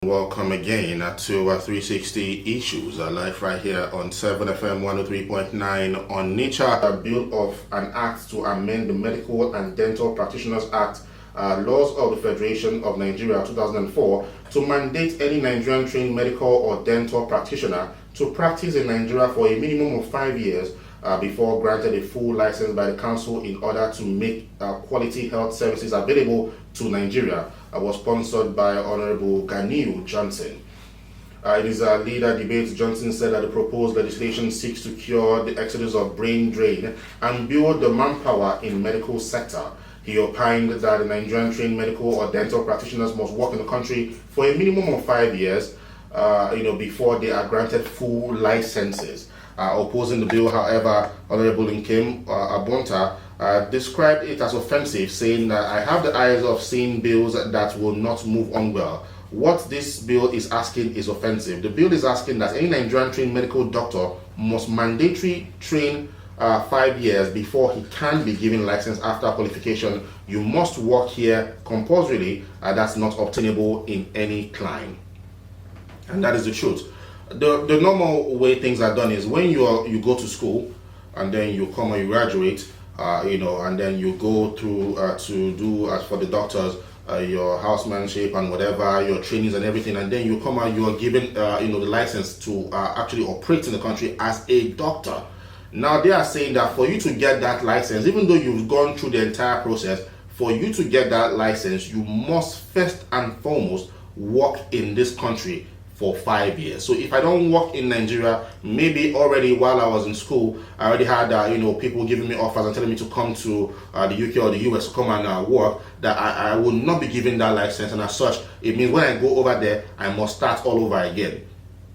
Welcome again to 360 Issues, live right here on 7FM 103.9 Onitsha. A bill of an act to amend the Medical and Dental Practitioners Act, laws of the Federation of Nigeria 2004, to mandate any Nigerian trained medical or dental practitioner to practice in Nigeria for a minimum of 5 years before granted a full license by the council in order to make quality health services available to Nigeria. Was sponsored by Honorable Ganiu Johnson. In his leader debate, Johnson said that the proposed legislation seeks to cure the exodus of brain drain and build the manpower in medical sector. He opined that the Nigerian trained medical or dental practitioners must work in the country for a minimum of 5 years, before they are granted full licenses. Opposing the bill, however, Honorable Nkem Abonta described it as offensive, saying that I have the eyes of seeing bills that will not move on well. What this bill is asking is offensive. The bill is asking that any Nigerian trained medical doctor must mandatory train 5 years before he can be given license after qualification. You must work here compulsorily. That's not obtainable in any clime. And that is the truth. The normal way things are done is when you go to school and then you come and you graduate, and then you go through to do, as for the doctors, your housemanship and whatever, your trainings and everything, and then you come out, you are given, the license to actually operate in the country as a doctor. Now they are saying that for you to get that license, even though you've gone through the entire process, for you to get that license, you must first and foremost work in this country for 5 years. So if I don't work in Nigeria, maybe already while I was in school, I already had people giving me offers and telling me to come to the UK or the US to come and work, that I will not be given that license, and as such, it means when I go over there, I must start all over again.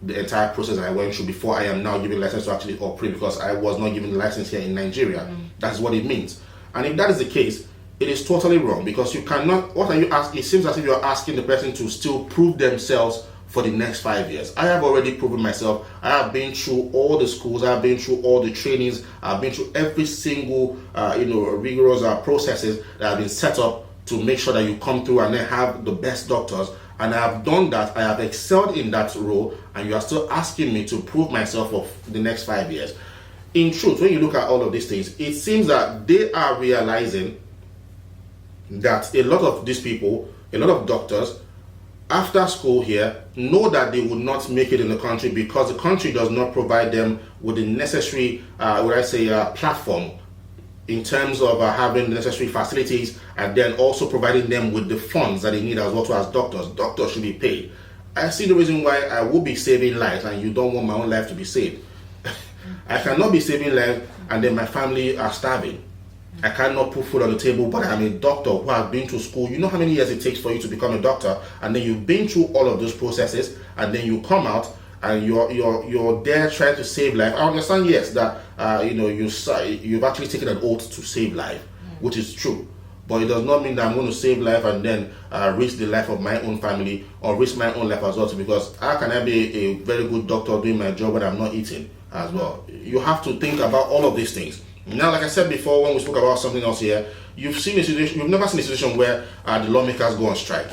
The entire process I went through before I am now given license to actually operate, because I was not given the license here in Nigeria. That's what it means. And if that is the case, it is totally wrong, because you cannot, what are you asking? It seems as if you're asking the person to still prove themselves for the next 5 years. I have already proven myself. I have been through all the schools. I have been through all the trainings. I've been through every single, rigorous processes that have been set up to make sure that you come through and then have the best doctors. And I have done that. I have excelled in that role. And you are still asking me to prove myself for the next 5 years. In truth, when you look at all of these things, it seems that they are realizing that a lot of these people, a lot of doctors, after school here, know that they would not make it in the country because the country does not provide them with the necessary, platform in terms of having the necessary facilities, and then also providing them with the funds that they need as well as doctors. Doctors should be paid. I see the reason why I will be saving lives, and you don't want my own life to be saved. I cannot be saving lives and then my family are starving. I cannot put food on the table, but I'm a doctor who has been to school. You know how many years it takes for you to become a doctor, and then you've been through all of those processes, and then you come out and you're there trying to save life. I understand, yes, that you've actually taken an oath to save life, which is true, but it does not mean that I'm going to save life and then risk the life of my own family or risk my own life as well. Because how can I be a very good doctor doing my job when I'm not eating as well? You have to think about all of these things. Now, like I said before, when we spoke about something else here, you've never seen a situation where the lawmakers go on strike.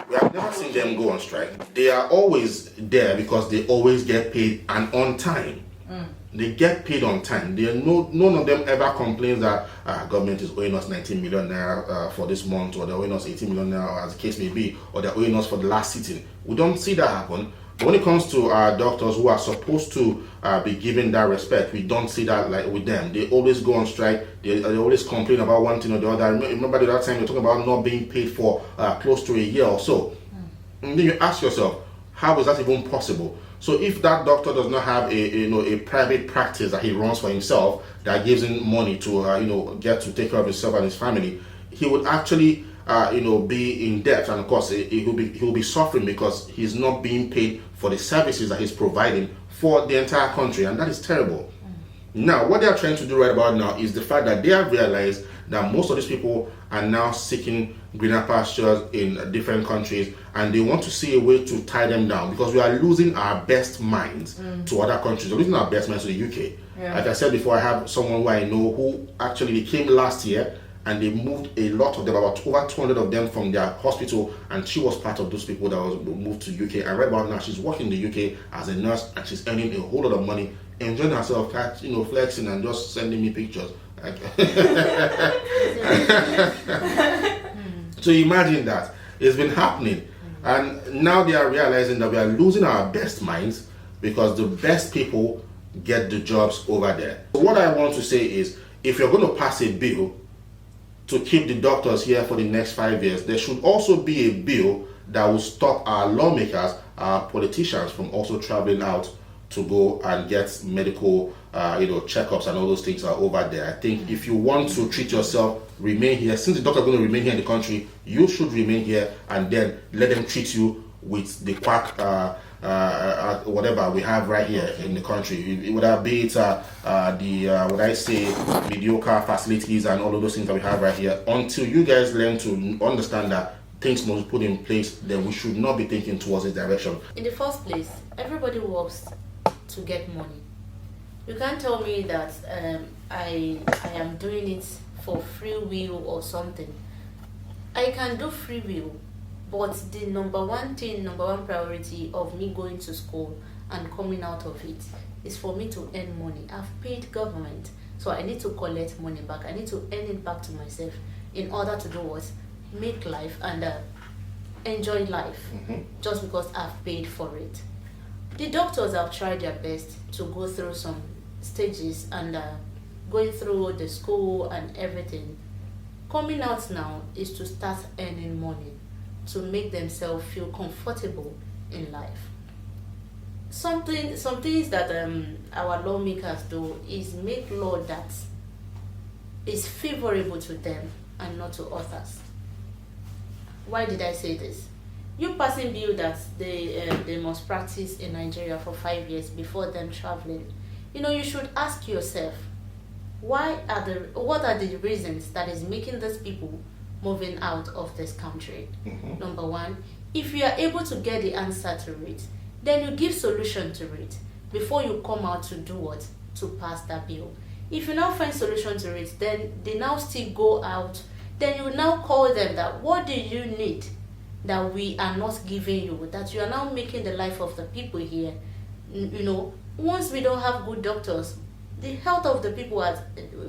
We have never seen them go on strike. They are always there because they always get paid and on time. They get paid on time. None of them ever complains that government is owing us 19 million naira for this month, or they're owing us 18 million naira, as the case may be, or they're owing us for the last sitting. We don't see that happen. But when it comes to doctors who are supposed to be given that respect, we don't see that like with them. They always go on strike. They always complain about one thing or the other. Remember the other time you're talking about not being paid for close to a year or so. And then you ask yourself, how is that even possible? So if that doctor does not have a private practice that he runs for himself that gives him money to get to take care of himself and his family, he would actually be in debt, and of course he will be suffering because he's not being paid for the services that he's providing for the entire country, and that is terrible. Now, what they are trying to do right about now is the fact that they have realized that most of these people are now seeking greener pastures in different countries, and they want to see a way to tie them down, because we are losing our best minds to other countries. We're losing our best minds to the UK. Like I said before, I have someone who I know who actually came last year and they moved a lot of them, about over 200 of them, from their hospital, and she was part of those people that was moved to UK. And right about now, she's working in the UK as a nurse, and she's earning a whole lot of money, enjoying herself, flexing and just sending me pictures. So imagine that. It's been happening. And now they are realizing that we are losing our best minds because the best people get the jobs over there. So what I want to say is, if you're going to pass a bill to keep the doctors here for the next 5 years, there should also be a bill that will stop our lawmakers, our politicians from also traveling out to go and get medical checkups and all those things are over there. I think if you want to treat yourself, remain here. Since the doctor is going to remain here in the country, you should remain here and then let them treat you with the quack whatever we have right here in the country. Would that be mediocre facilities and all of those things that we have right here. Until you guys learn to understand that things must be put in place, then we should not be thinking towards this direction. In the first place, everybody works to get money. You can't tell me that I am doing it for free will or something. I can do free will, but the number one priority of me going to school and coming out of it is for me to earn money. I've paid government, so I need to collect money back. I need to earn it back to myself in order to do what? Make life and enjoy life, just because I've paid for it. The doctors have tried their best to go through some stages and going through the school and everything. Coming out now is to start earning money to make themselves feel comfortable in life. Some things that our lawmakers do is make law that is favorable to them and not to others. Why did I say this? You passing bill that they must practice in Nigeria for 5 years before them traveling. You should ask yourself, what are the reasons that is making these people moving out of this country? Number one, if you are able to get the answer to it, then you give solution to it before you come out to do what? To pass that bill. If you now find solution to it, then they now still go out, then you now call them that what do you need that we are not giving you, that you are now making the life of the people here. Once we don't have good doctors, the health of the people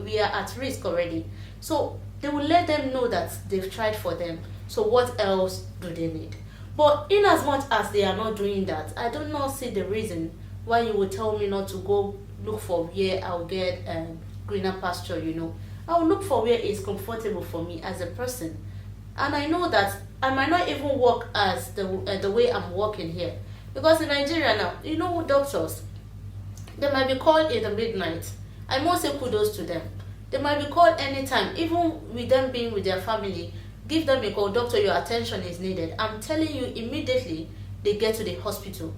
we are at risk already. So they will let them know that they've tried for them. So what else do they need? But in as much as they are not doing that, I do not see the reason why you would tell me not to go look for where I'll get greener pasture. I will look for where it's comfortable for me as a person. And I know that I might not even work as the way I'm working here. Because in Nigeria now, doctors, they might be called in the midnight. I must say kudos to them. They might be called anytime, even with them being with their family. Give them a call, doctor, your attention is needed. I'm telling you, immediately they get to the hospital.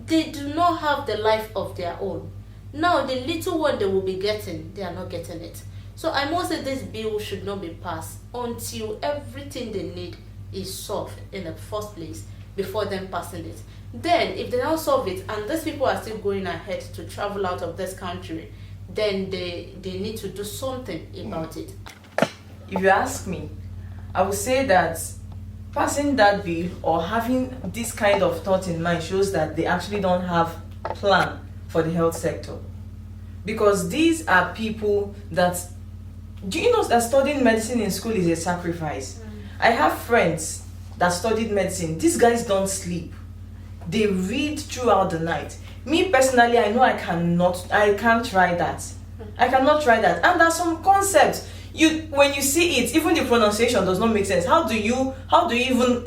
They do not have the life of their own. Now, the little one they will be getting, they are not getting it. So I must say this bill should not be passed until everything they need is solved in the first place before them passing it. Then, if they now solve it and these people are still going ahead to travel out of this country, then they need to do something about it. If you ask me, I would say that passing that bill or having this kind of thought in mind shows that they actually don't have a plan for the health sector. Because these are people that, do you know that studying medicine in school is a sacrifice? I have friends that studied medicine. These guys don't sleep. They read throughout the night. Me personally, I know I can't try that. I cannot try that. And there's some concepts, when you see it, even the pronunciation does not make sense. How do you even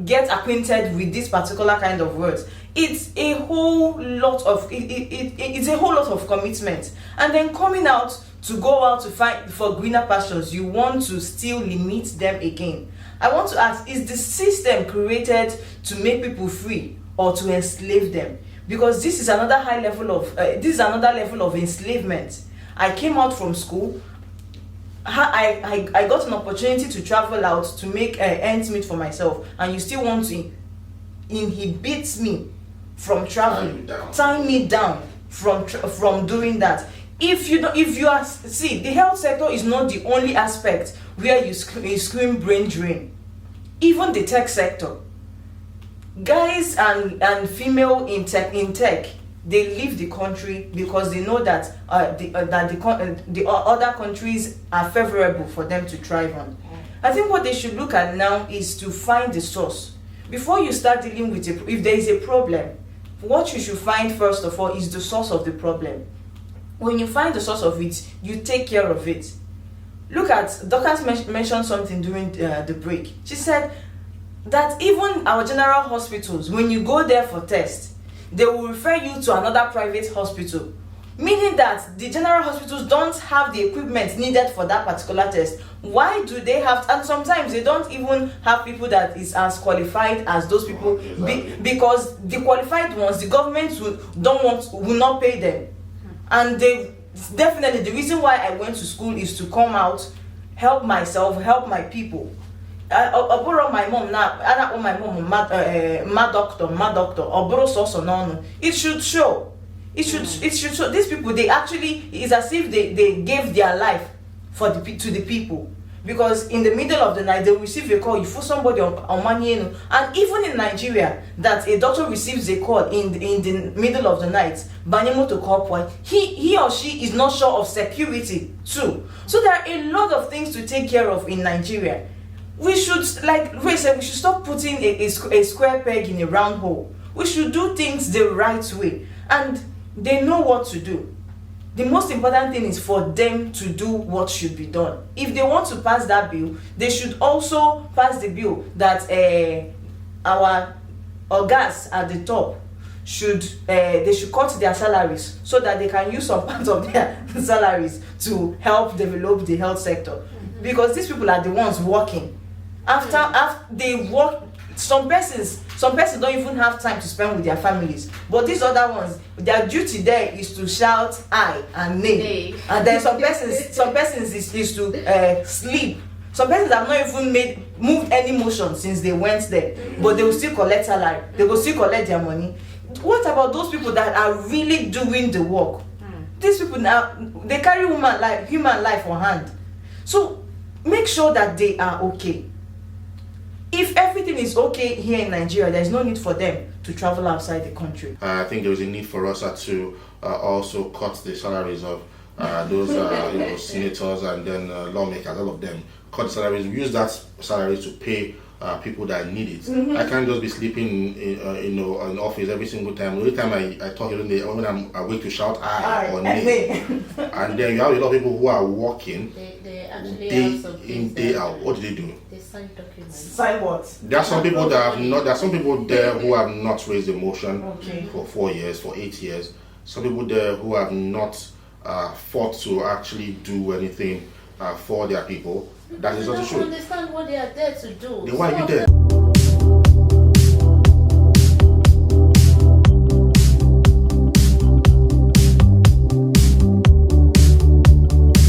get acquainted with this particular kind of words? It's a whole lot of it's a whole lot of commitment. And then coming out to go out to fight for greener pastures, you want to still limit them again. I want to ask, is the system created to make people free or to enslave them? Because this is another level of enslavement. I came out from school. I got an opportunity to travel out to make ends meet for myself, and you still want to inhibit me from traveling, tie me down from doing that. If you are, see, the health sector is not the only aspect where you scream brain drain. Even the tech sector, guys and female in tech, they leave the country because they know that the other countries are favorable for them to thrive on. I think what they should look at now is to find the source before you start dealing with it. If there is a problem, what you should find first of all is the source of the problem. When you find the source of it, you take care of it. Look at, Dorcas mentioned something during the break. She said that even our general hospitals, when you go there for tests, they will refer you to another private hospital, meaning that the general hospitals don't have the equipment needed for that particular test. Why do they have, and sometimes they don't even have people that is as qualified as those people, because the qualified ones, the government will not pay them. And they definitely, the reason why I went to school is to come out, help myself, help my people. I borrow my mom now. I don't my mom my doctor. Or borrow source no. It should show. It should show. These people, they actually, it's as if they gave their life to the people. Because in the middle of the night, they receive a call, you put somebody on money, and even in Nigeria, that a doctor receives a call in the middle of the night, Banyemo to call, he or she is not sure of security too. So there are a lot of things to take care of in Nigeria. We should, like Ray said, we should stop putting a square peg in a round hole. We should do things the right way, and they know what to do. The most important thing is for them to do what should be done. If they want to pass that bill, they should also pass the bill that our gas at the top should cut their salaries so that they can use some part of their salaries to help develop the health sector. Because these people are the ones working. After they work, some persons don't even have time to spend with their families, but these other ones, their duty there is to shout I and nay. And then some persons is to sleep. Some persons have not even moved any motion since they went there, but they will still collect salary, they will still collect their money. What about those people that are really doing the work? These people now, they carry human life on hand. So make sure that they are okay. If everything is okay here in Nigeria, there's no need for them to travel outside the country. I think there is a need for us to also cut the salaries of those senators and then lawmakers, all of them. Cut the salaries, use that salary to pay people that need it. I can't just be sleeping in office every single time. Every time I talk, when I'm awake to shout I or nay. And then you have a lot of people who are working They actually day in, day out. What do they do? They sign documents. Sign what? There are some people that have not. There are some people there who have not raised a motion for 4 years, for 8 years. Some people there who have not fought to actually do anything for their people. That is not true. Understand what they are there to do. Then why are you there?